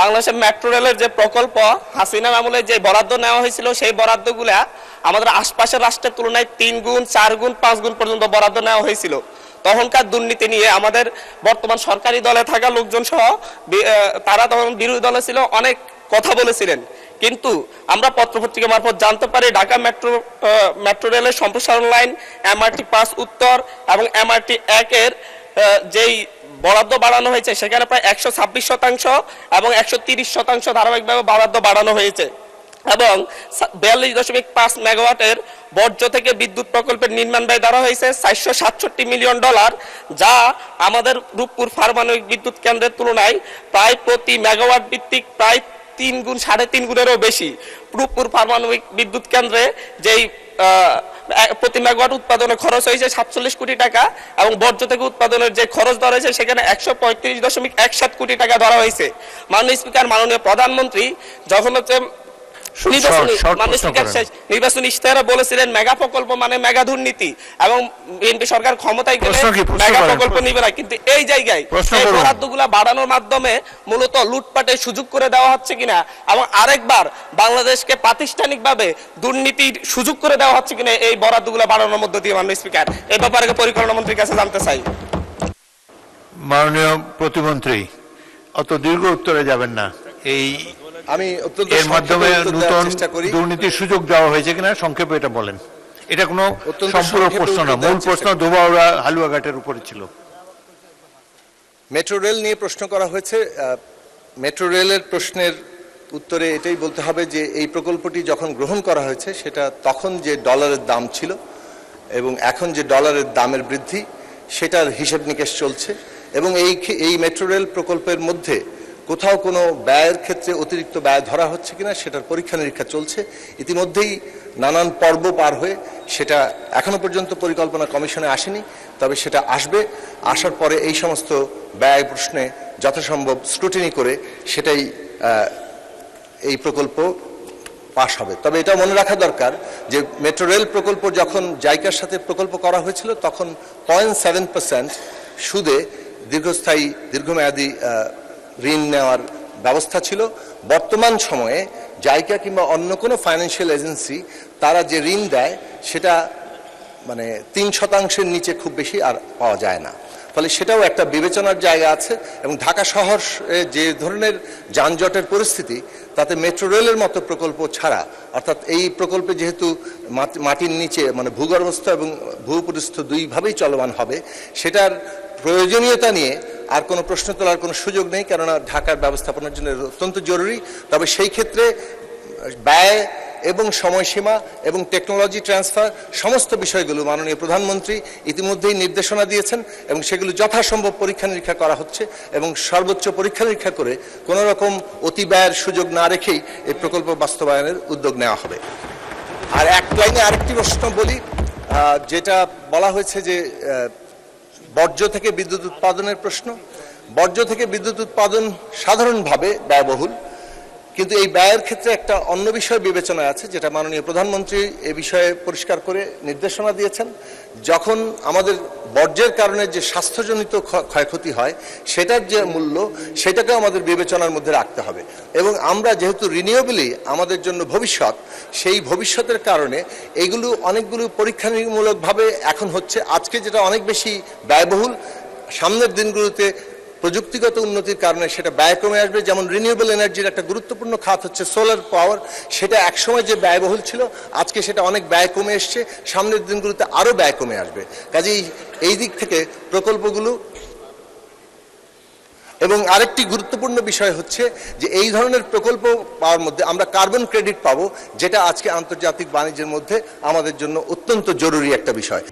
বাংলাদেশের মেট্রো রেলের যে প্রকল্প হাসিনার আমলে যে বরাদ্দ নেওয়া হয়েছিল সেই বরাদ্দগুলা আমাদের আশপাশের রাষ্ট্রের তুলনায় 3 গুণ 4 গুণ 5 গুণ পর্যন্ত বরাদ্দ নেওয়া হয়েছিল। তখনকার দুর্নীতি নিয়ে আমাদের বর্তমান সরকারি দলে থাকা লোকজন সহ তারা তখন বিরোধী দলে ছিল, অনেক কথা বলেছিলেন। কিন্তু আমরা পত্রপত্রিকা মারফত জানতে পারি ঢাকা মেট্রো রেলের সম্প্রসারণ লাইন MRT 5 উত্তর এবং MRT 1 এর যেই বরাদ্দ বাড়ানো হয়েছে সেখানে প্রায় 126% এবং 130% ধারাবাহিকভাবে বরাদ্দ বাড়ানো হয়েছে এবং 42.5 মেগাওয়াটের বর্জ্য থেকে বিদ্যুৎ প্রকল্পের নির্মাণ ব্যয় ধরা হয়েছে $467 মিলিয়ন, যা আমাদের রূপপুর পারমাণবিক বিদ্যুৎ কেন্দ্রের তুলনায় প্রায় প্রতি মেগাওয়াট ভিত্তিক প্রায় 3 গুণ 3.5 গুণেরও বেশি। রূপপুর পারমাণবিক বিদ্যুৎ কেন্দ্রে যেই প্রতি মেগাওয়াট উৎপাদনের খরচ হয়েছে 47 কোটি টাকা এবং বর্জ্য থেকে উৎপাদনের যে খরচ ধরা হয়েছে সেখানে 135.17 কোটি টাকা ধরা হয়েছে। মাননীয় স্পিকার, মাননীয় প্রধানমন্ত্রী যখন নির্বাচনী ইশতেহারে বলেছিলেন মেগা প্রকল্প মানে মেগা দুর্নীতি এবং বিএনপি সরকার ক্ষমতায় গেলে মেগা প্রকল্প নিবে না, কিন্তু এই জায়গায় এই বরাদ্দগুলো বাড়ানোর মাধ্যমে মূলত লুটপাটের সুযোগ করে দেওয়া হচ্ছে কিনা এবং আরেকবার বাংলাদেশকে প্রাতিষ্ঠানিকভাবে দুর্নীতির সুযোগ করে দেওয়া হচ্ছে কিনা এই বরাদ্দগুলো বাড়ানোর মধ্য দিয়ে মাননীয় স্পিকার এই ব্যাপারে পরিকল্পনা মন্ত্রীর কাছে জানতে চাই। মাননীয় প্রতিমন্ত্রী অত দীর্ঘ উত্তরে যাবেন না। আমি এর মাধ্যমে নতুন দুর্নীতির সুযোগ দেওয়া হয়েছে কিনা সংক্ষেপে এটা বলেন। এটা কোনো সম্পূর্ণ প্রশ্ন না, মূল প্রশ্ন ধোবাউড়া হালুয়াঘাটের উপরে ছিল। মেট্রো রেল নিয়ে প্রশ্ন করা হয়েছে। মেট্রো রেলের প্রশ্নের উত্তরে এটাই বলতে হবে যে এই প্রকল্পটি যখন গ্রহণ করা হয়েছে সেটা তখন যে ডলারের দাম ছিল এবং এখন যে ডলারের দামের বৃদ্ধি সেটার হিসেব নিকেশ চলছে এবং এই মেট্রো রেল প্রকল্পের মধ্যে কোথাও কোনো ব্যয়ের ক্ষেত্রে অতিরিক্ত ব্যয় ধরা হচ্ছে কিনা সেটার পরীক্ষা নিরীক্ষা চলছে। ইতিমধ্যেই নানান পর্ব পার হয়ে সেটা এখনো পর্যন্ত পরিকল্পনা কমিশনে আসেনি, তবে সেটা আসবে। আসার পরে এই সমস্ত ব্যয় প্রশ্নে যথাসম্ভব স্ক্রুটিনি করে সেটাই এই প্রকল্প পাশ হবে। তবে এটা মনে রাখা দরকার যে মেট্রো রেল প্রকল্প যখন জাইকার সাথে প্রকল্প করা হয়েছিল তখন 0.7% সুদে দীর্ঘমেয়াদী ঋণ নেওয়ার ব্যবস্থা ছিল। বর্তমান সময়ে জাইকা কিংবা অন্য কোনো ফাইন্যান্সিয়াল এজেন্সি তারা যে ঋণ দেয় সেটা মানে 3% নিচে খুব বেশি আর পাওয়া যায় না, ফলে সেটাও একটা বিবেচনার জায়গা আছে। এবং ঢাকা শহর যে ধরনের যানজটের পরিস্থিতি তাতে মেট্রো রেলের মতো প্রকল্প ছাড়া, অর্থাৎ এই প্রকল্পে যেহেতু মাটির নিচে মানে ভূগর্ভস্থ এবং ভূপৃষ্ঠ দুইভাবেই চলমান হবে, সেটার প্রয়োজনীয়তা নিয়ে আর কোনো প্রশ্ন তোলার কোনো সুযোগ নেই, কেননা ঢাকার ব্যবস্থাপনার জন্য অত্যন্ত জরুরি। তবে সেই ক্ষেত্রে ব্যয় এবং সময়সীমা এবং টেকনোলজি ট্রান্সফার সমস্ত বিষয়গুলো মাননীয় প্রধানমন্ত্রী ইতিমধ্যেই নির্দেশনা দিয়েছেন এবং সেগুলো যথাসম্ভব পরীক্ষা নিরীক্ষা করা হচ্ছে এবং সর্বোচ্চ পরীক্ষা নিরীক্ষা করে কোনো রকম অতি ব্যয়ের সুযোগ না রেখেই এই প্রকল্প বাস্তবায়নের উদ্যোগ নেওয়া হবে। আর এক লাইনে আরেকটি প্রশ্ন বলি, যেটা বলা হয়েছে যে বর্জ্য থেকে বিদ্যুৎ উৎপাদনের প্রশ্ন। বর্জ্য থেকে বিদ্যুৎ উৎপাদন সাধারণভাবে ব্যয়বহুল, কিন্তু এই ব্যয়ের ক্ষেত্রে একটা অন্য বিষয় বিবেচনায় আছে যেটা মাননীয় প্রধানমন্ত্রী এ বিষয়ে পরিষ্কার করে নির্দেশনা দিয়েছেন। যখন আমাদের বর্জ্যের কারণে যে স্বাস্থ্যজনিত ক্ষয়ক্ষতি হয় সেটার যে মূল্য সেটাকে আমাদের বিবেচনার মধ্যে রাখতে হবে এবং আমরা যেহেতু রিনিউয়েবলই আমাদের জন্য ভবিষ্যৎ, সেই ভবিষ্যতের কারণে এগুলো অনেকগুলো পরীক্ষামূলকভাবে এখন হচ্ছে। আজকে যেটা অনেক বেশি ব্যয়বহুল, সামনের দিনগুলোতে প্রযুক্তিগত উন্নতির কারণে সেটা ব্যয় কমে আসবে। যেমন রিনিউয়েবল এনার্জির একটা গুরুত্বপূর্ণ খাত হচ্ছে সোলার পাওয়ার, সেটা একসময় যে ব্যয়বহুল ছিল আজকে সেটা অনেক ব্যয় কমে এসছে, সামনের দিনগুলোতে আরও ব্যয় কমে আসবে। কাজেই এই দিক থেকে প্রকল্পগুলো এবং আরেকটি গুরুত্বপূর্ণ বিষয় হচ্ছে যে এই ধরনের প্রকল্প পাওয়ার মধ্যে আমরা কার্বন ক্রেডিট পাবো, যেটা আজকে আন্তর্জাতিক বাণিজ্যের মধ্যে আমাদের জন্য অত্যন্ত জরুরি একটা বিষয়।